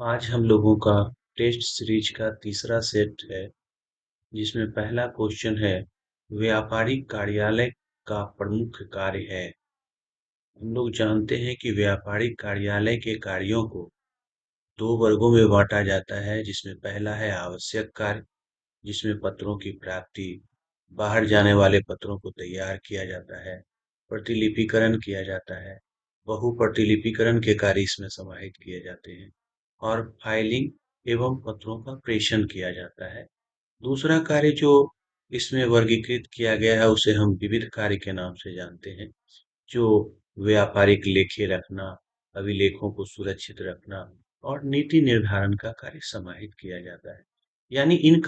आज हम लोगों का टेस्ट सीरीज का तीसरा सेट है जिसमें पहला क्वेश्चन है व्यापारिक कार्यालय का प्रमुख कार्य है। हम लोग जानते हैं कि व्यापारिक कार्यालय के कार्यों को दो वर्गों में बांटा जाता है, जिसमें पहला है आवश्यक कार्य, जिसमें पत्रों की प्राप्ति, बाहर जाने वाले पत्रों को तैयार किया जाता है, प्रतिलिपिकरण किया जाता है, बहु प्रतिलिपिकरण के कार्य इसमें समाहित किए जाते हैं और फाइलिंग एवं पत्रों का प्रेषण किया जाता है। दूसरा कार्य जो इसमें वर्गीकृत किया गया है उसे हम विविध कार्य के नाम से जानते हैं, जो व्यापारिक लेखे रखना, अभिलेखों को सुरक्षित रखना और नीति निर्धारण का कार्य समाहित किया जाता है। यानी इन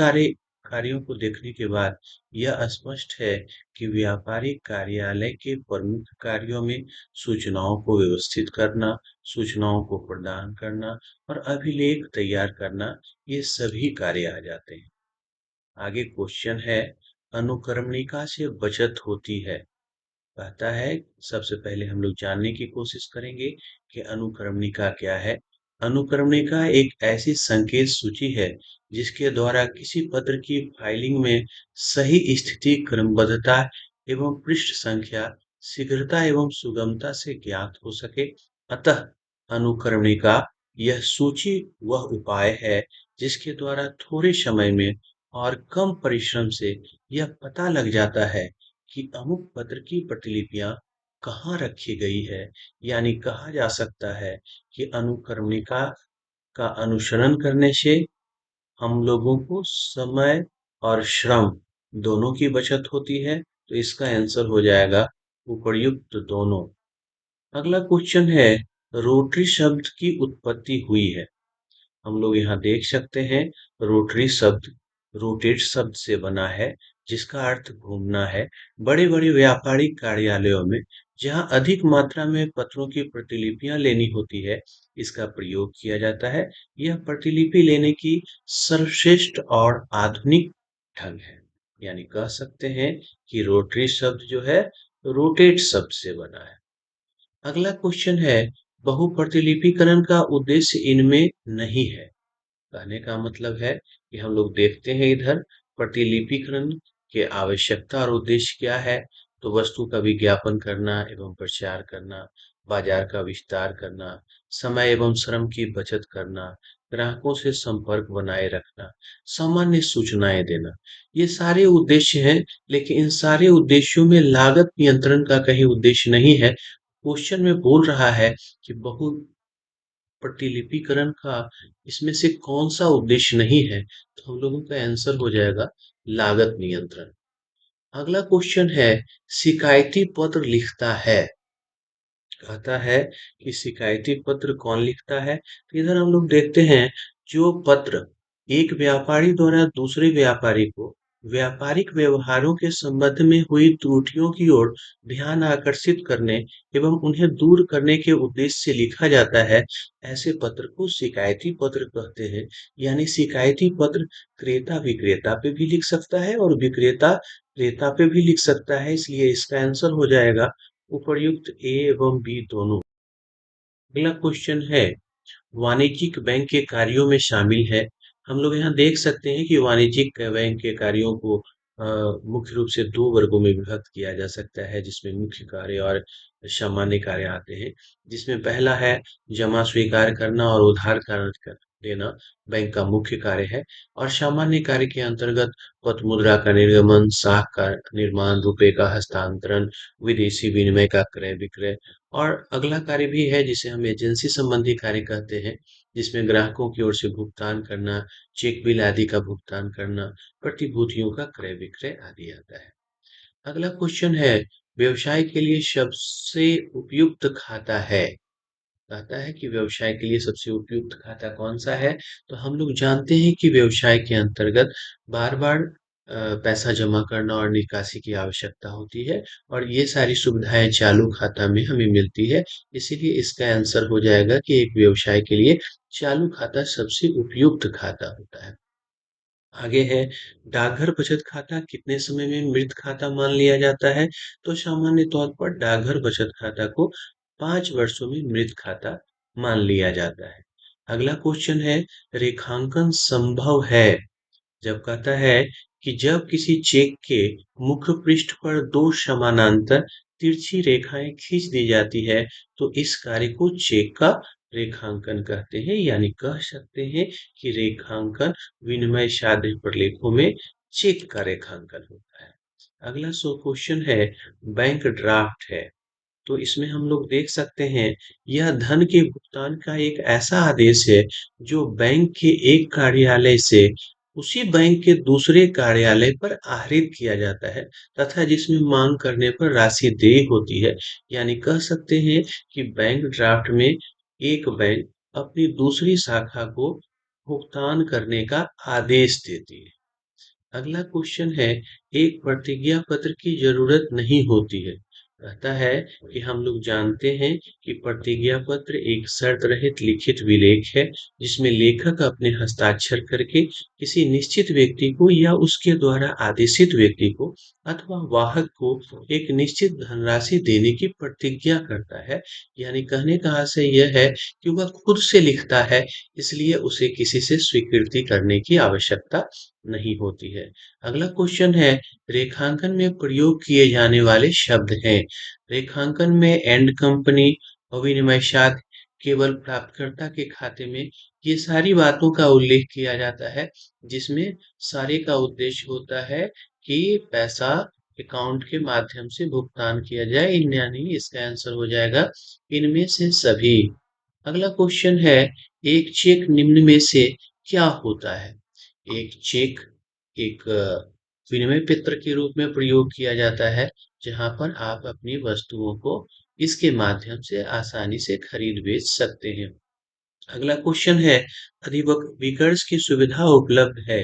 कार्यों को देखने के बाद यह स्पष्ट है कि व्यापारिक कार्यालय के प्रमुख कार्यों में सूचनाओं को व्यवस्थित करना, सूचनाओं को प्रदान करना और अभिलेख तैयार करना, ये सभी कार्य आ जाते हैं। आगे क्वेश्चन है, अनुक्रमणिका से बचत होती है। कहता है, सबसे पहले हम लोग जानने की कोशिश करेंगे कि अनुक्रमणिका क्या है। अनुक्रमणिका एक ऐसी संकेत सूची है जिसके द्वारा किसी पत्र की फाइलिंग में सही स्थिति, क्रमबद्धता एवं पृष्ठ संख्या शीघ्रता एवं सुगमता से ज्ञात हो सके। अतः अनुक्रमणिका यह सूची वह उपाय है जिसके द्वारा थोड़े समय में और कम परिश्रम से यह पता लग जाता है कि अमुक पत्र की प्रतिलिपियां कहाँ रखी गई है। यानी कहा जा सकता है कि अनुक्रमणिका का अनुसरण करने से हम लोगों को समय और श्रम दोनों की बचत होती है। तो इसका आंसर हो जाएगा उपर्युक्त दोनों। अगला क्वेश्चन है, रोटरी शब्द की उत्पत्ति हुई है। हम लोग यहाँ देख सकते हैं, रोटरी शब्द रोटेट शब्द से बना है, जिसका अर्थ घूमना है। बड़े बड़े व्यापारिक कार्यालयों में जहाँ अधिक मात्रा में पत्रों की प्रतिलिपियां लेनी होती है, इसका प्रयोग किया जाता है। यह प्रतिलिपि लेने की सर्वश्रेष्ठ और आधुनिक ढंग है। यानी कह सकते हैं कि रोटरी शब्द जो है रोटेट शब्द से बना है। अगला क्वेश्चन है, बहुप्रतिलिपिकरण का उद्देश्य इनमें नहीं है। कहने का मतलब है कि हम लोग देखते हैं इधर प्रतिलिपिकरण के आवश्यकता और उद्देश्य क्या है। तो वस्तु का विज्ञापन करना एवं प्रचार करना, बाजार का विस्तार करना, समय एवं श्रम की बचत करना, ग्राहकों से संपर्क बनाए रखना, सामान्य सूचनाएं देना, ये सारे उद्देश्य हैं। लेकिन इन सारे उद्देश्यों में लागत नियंत्रण का कहीं उद्देश्य नहीं है। क्वेश्चन में बोल रहा है कि बहु प्रतिलिपिकरण का इसमें से कौन सा उद्देश्य नहीं है, तो हम लोगों का आंसर हो जाएगा लागत नियंत्रण। अगला क्वेश्चन है, शिकायती पत्र लिखता है। कहता है कि शिकायती पत्र कौन लिखता है। तो इधर हम लोग देखते हैं, जो पत्र एक व्यापारी द्वारा दूसरे व्यापारी को व्यापारिक व्यवहारों के संबंध में हुई त्रुटियों की ओर ध्यान आकर्षित करने एवं उन्हें दूर करने के उद्देश्य से लिखा जाता है, ऐसे पत्र को शिकायती पत्र कहते हैं। यानी शिकायती पत्र क्रेता विक्रेता पे भी लिख सकता है और विक्रेता क्रेता पे भी लिख सकता है, इसलिए इसका आंसर हो जाएगा उपर्युक्त ए एवं बी दोनों। अगला क्वेश्चन है, वाणिज्यिक बैंक के कार्यों में शामिल है। हम लोग यहाँ देख सकते हैं कि वाणिज्यिक बैंक के कार्यों को मुख्य रूप से दो वर्गों में विभक्त किया जा सकता है, जिसमें मुख्य कार्य और सामान्य कार्य आते हैं। जिसमें पहला है जमा स्वीकार करना और उधार कार्य कर देना, बैंक का मुख्य कार्य है। और सामान्य कार्य के अंतर्गत पत्र मुद्रा का निर्गमन, साख का निर्माण, रुपए का हस्तांतरण, विदेशी विनिमय का क्रय विक्रय। और अगला कार्य भी है जिसे हम एजेंसी संबंधी कार्य कहते हैं, जिसमें ग्राहकों की ओर से भुगतान करना, चेक बिल आदि का भुगतान करना, प्रतिभूतियों का क्रय विक्रय आदि आता है। अगला क्वेश्चन है, व्यवसाय के लिए सबसे उपयुक्त खाता है। कहता है कि व्यवसाय के लिए सबसे उपयुक्त खाता कौन सा है। तो हम लोग जानते हैं कि व्यवसाय के अंतर्गत बार बार पैसा जमा करना और निकासी की आवश्यकता होती है, और ये सारी सुविधाएं चालू खाता में हमें मिलती है। इसीलिए इसका आंसर हो जाएगा कि एक व्यवसाय के लिए चालू खाता सबसे उपयुक्त खाता होता है। आगे है, डाकघर बचत खाता कितने समय में मृत खाता मान लिया जाता है। तो सामान्य तौर पर डाकघर बचत खाता को 5 वर्षों में मृत खाता मान लिया जाता है। अगला क्वेश्चन है, रेखांकन संभव है जब कहता है कि जब किसी चेक के मुख्य पृष्ठ पर दो समानांतर तिरछी रेखाएं खींच दी जाती है, तो इस कार्य को चेक का रेखांकन कहते हैं, यानी कह सकते हैं कि रेखांकन विनिमय साध्य प्रलेखों में चेक का रेखांकन होता है। अगला सो क्वेश्चन है, बैंक ड्राफ्ट है, तो इसमें हम लोग देख सकते हैं, यह धन के भुगतान का एक ऐसा आदेश है जो बैंक के एक कार्यालय से उसी बैंक के दूसरे कार्यालय पर आहरित किया जाता है तथा जिसमें मांग करने पर राशि देय होती है। यानी कह सकते हैं कि बैंक ड्राफ्ट में एक बैंक अपनी दूसरी शाखा को भुगतान करने का आदेश देती है। अगला क्वेश्चन है, एक प्रतिज्ञा पत्र की जरूरत नहीं होती है। कहता है कि हम लोग जानते हैं कि प्रतिज्ञा पत्र एक शर्त रहित लिखित विलेख है जिसमें लेखक अपने हस्ताक्षर करके किसी निश्चित व्यक्ति को या उसके द्वारा आदेशित व्यक्ति को अथवा वाहक को एक निश्चित धनराशि देने की प्रतिज्ञा करता है। यानी कहने का आशय यह है कि वह खुद से लिखता है, इसलिए उसे किसी से स्वीकृति करने की आवश्यकता नहीं होती है। अगला क्वेश्चन है, रेखांकन में प्रयोग किए जाने वाले शब्द हैं। रेखांकन में एंड कंपनी और विनिमय साध्य केवल प्राप्तकर्ता के खाते में ये सारी बातों का उल्लेख किया जाता है, जिसमें सारे का उद्देश्य होता है कि पैसा अकाउंट के माध्यम से भुगतान किया जाए, यानी इसका आंसर हो जाएगा इनमें से सभी। अगला क्वेश्चन है, एक चेक निम्न में से क्या होता है? एक चेक एक विनिमय पत्र के रूप में प्रयोग किया जाता है, जहां पर आप अपनी वस्तुओं को इसके माध्यम से आसानी से खरीद बेच सकते हैं। अगला क्वेश्चन है, अधिविकर्ष की सुविधा उपलब्ध है।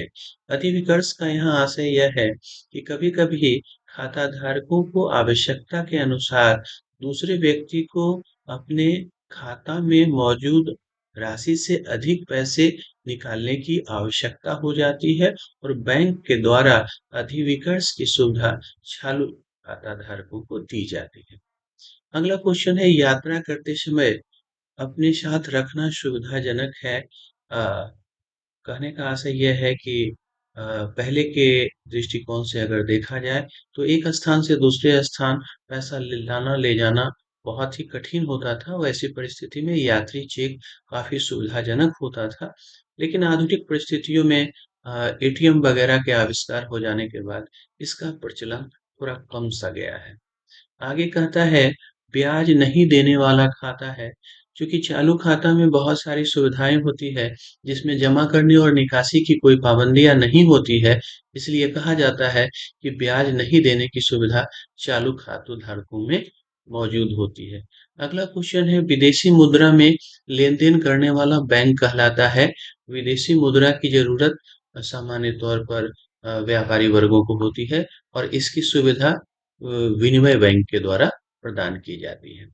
अधिविकर्ष का यहाँ आशय यह है कि कभी-कभी खाता धारकों को आवश्यकता के अनुसार दूसरे व्यक्ति को अपने खाता में मौजूद राशि से अधिक पैसे निकालने की आवश्यकता हो जाती है और बैंक के द्वारा अधिविकर्ष की सुविधा चालू खाता धारकों को दी जाती है। अगला क्वेश्चन है, यात्रा करते समय अपने साथ रखना सुविधाजनक है। कहने का आशय यह है कि पहले के दृष्टिकोण से अगर देखा जाए तो एक स्थान से दूसरे स्थान पैसा लाना ले जाना बहुत ही कठिन होता था। वैसी परिस्थिति में यात्री चेक काफी सुविधाजनक होता था, लेकिन आधुनिक परिस्थितियों में एटीएम वगैरह के आविष्कार हो जाने के बाद इसका प्रचलन थोड़ा कम सा गया है। आगे कहता है, ब्याज नहीं देने वाला खाता है। चूंकि चालू खाता में बहुत सारी सुविधाएं होती है, जिसमें जमा करने और निकासी की कोई पाबंदियां नहीं होती है, इसलिए कहा जाता है कि ब्याज नहीं देने की सुविधा चालू खातों धारकों में मौजूद होती है। अगला क्वेश्चन है, विदेशी मुद्रा में लेन देन करने वाला बैंक कहलाता है। विदेशी मुद्रा की जरूरत सामान्य तौर पर व्यापारी वर्गों को होती है और इसकी सुविधा विनिमय बैंक के द्वारा प्रदान की जाती है।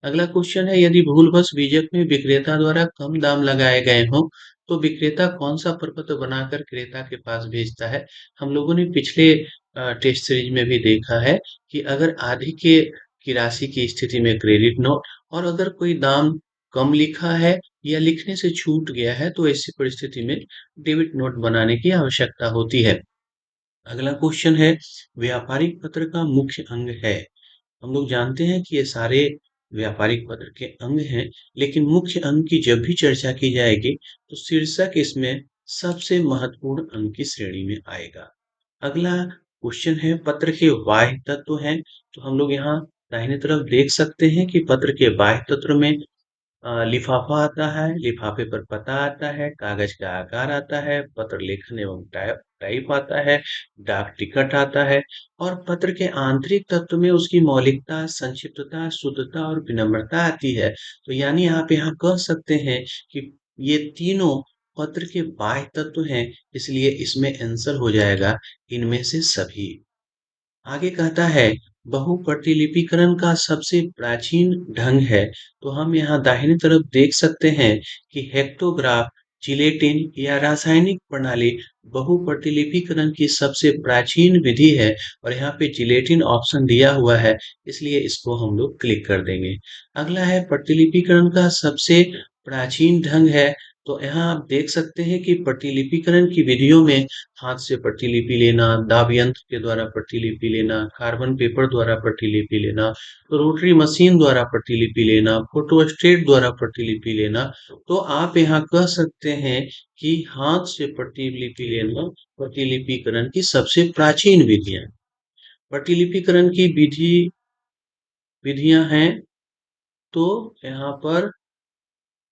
अगला क्वेश्चन है, यदि भूलवश बीजक में विक्रेता द्वारा कम दाम लगाए गए हों, तो विक्रेता कौन सा प्रपत्र बनाकर क्रेता के पास भेजता है? हम लोगों ने पिछले टेस्ट सीरीज में भी देखा है कि अगर आधी के की राशि की स्थिति में क्रेडिट नोट और अगर कोई दाम कम लिखा है या लिखने से छूट गया है, तो ऐसी परिस्थिति में डेबिट नोट बनाने की आवश्यकता होती है। अगला क्वेश्चन है, व्यापारिक पत्र का मुख्य अंग है। हम लोग जानते हैं कि ये सारे व्यापारिक पत्र के अंग हैं, लेकिन मुख्य अंग की जब भी चर्चा की जाएगी तो शीर्षक इसमें सबसे महत्वपूर्ण अंग की श्रेणी में आएगा। अगला क्वेश्चन है, पत्र के बाह्य तत्व हैं। तो हम लोग यहाँ दाहिने तरफ देख सकते हैं कि पत्र के बाह्य तत्व में लिफाफा आता है, लिफाफे पर पता आता है, कागज का आकार आता है, पत्र लेखन एवं टाइप टाइप आता है, डाक टिकट आता है और पत्र के आंतरिक तत्व में उसकी मौलिकता, संक्षिप्तता, शुद्धता और विनम्रता आती है। तो यानी आप यहाँ कह सकते हैं कि ये तीनों पत्र के बाह्य तत्व हैं, इसलिए इसमें आंसर हो जाएगा इनमें से सभी। आगे कहता है, बहुप्रतिलिपिकरण का सबसे प्राचीन ढंग है। तो हम यहाँ दाहिनी तरफ देख सकते हैं कि हेक्टोग्राफ, जिलेटिन या रासायनिक प्रणाली बहुप्रतिलिपिकरण की सबसे प्राचीन विधि है और यहाँ पे जिलेटिन ऑप्शन दिया हुआ है, इसलिए इसको हम लोग क्लिक कर देंगे। अगला है, प्रतिलिपिकरण का सबसे प्राचीन ढंग है। तो यहाँ आप देख सकते हैं कि प्रतिलिपिकरण की विधियों में हाथ से प्रतिलिपि लेना, दाब यंत्र के द्वारा प्रतिलिपि लेना, कार्बन पेपर द्वारा प्रतिलिपि लेना, रोटरी मशीन द्वारा प्रतिलिपि लेना, फोटोस्टेट द्वारा प्रतिलिपि लेना। तो आप यहाँ कह सकते हैं कि हाथ से प्रतिलिपि लेना प्रतिलिपिकरण की सबसे प्राचीन विधियां। प्रतिलिपिकरण की विधियां हैं, तो यहाँ पर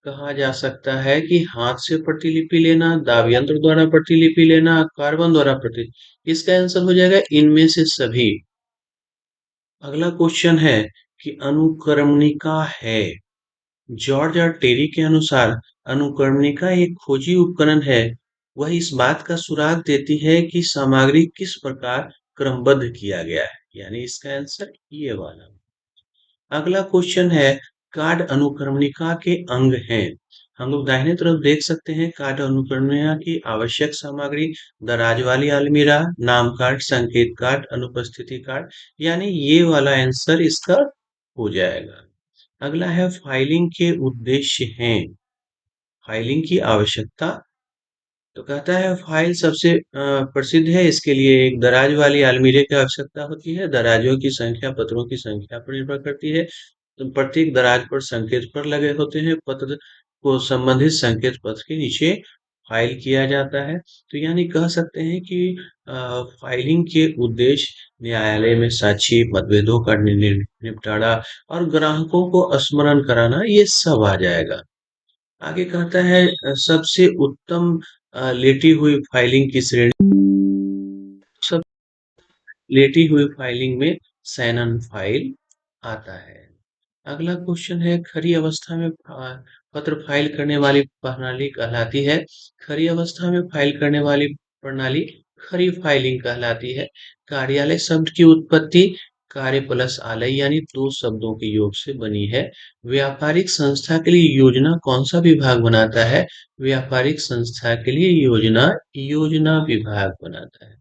कहा जा सकता है कि हाथ से प्रतिलिपि लेना, दाब यंत्र द्वारा प्रतिलिपि लेना, कार्बन द्वारा प्रति। इसका आंसर हो जाएगा इनमें से सभी। अगला क्वेश्चन है कि अनुक्रमणिका है। जॉर्ज और टेरी के अनुसार अनुक्रमणिका एक खोजी उपकरण है। वह इस बात का सुराग देती है कि सामग्री किस प्रकार क्रमबद्ध किया गया है, यानी इसका आंसर ये वाला। अगला क्वेश्चन है, कार्ड अनुक्रमणिका के अंग हैं। हम लोग दाहिने तरफ देख सकते हैं कार्ड अनुक्रमणिका की आवश्यक सामग्री, दराज वाली अलमीरा, नाम कार्ड, संकेत कार्ड, अनुपस्थिति कार्ड, यानी ये वाला आंसर इसका हो जाएगा। अगला है फाइलिंग के उद्देश्य हैं। फाइलिंग की आवश्यकता, तो कहता है फाइल सबसे प्रसिद्ध है, इसके लिए एक दराज वाली अलमीरे की आवश्यकता होती है। दराजों की संख्या पत्रों की संख्या पर निर्भर करती है। तो प्रत्येक दराज पर संकेत पत्र लगे होते हैं। पत्र को संबंधित संकेत पत्र के नीचे फाइल किया जाता है। तो यानी कह सकते हैं कि फाइलिंग के उद्देश्य न्यायालय में साक्षी, मतभेदों का निपटारा और ग्राहकों को स्मरण कराना, ये सब आ जाएगा। आगे कहता है सबसे उत्तम लेटी हुई फाइलिंग की श्रेणी। सब लेटी हुई फाइलिंग में शैनन फाइल आता है। अगला क्वेश्चन है, खरी अवस्था में पत्र फाइल करने वाली प्रणाली कहलाती है। खरी अवस्था में फाइल करने वाली प्रणाली खरी फाइलिंग कहलाती है। कार्यालय शब्द की उत्पत्ति कार्य प्लस आलय यानी दो शब्दों के योग से बनी है। व्यापारिक संस्था के लिए योजना कौन सा विभाग बनाता है? व्यापारिक संस्था के लिए योजना योजना विभाग बनाता है।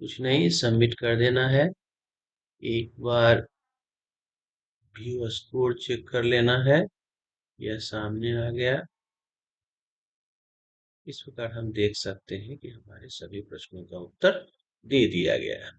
कुछ नहीं, सबमिट कर देना है। एक बार व्यू स्कोर चेक कर लेना है। यह सामने आ गया। इस प्रकार हम देख सकते हैं कि हमारे सभी प्रश्नों का उत्तर दे दिया गया है।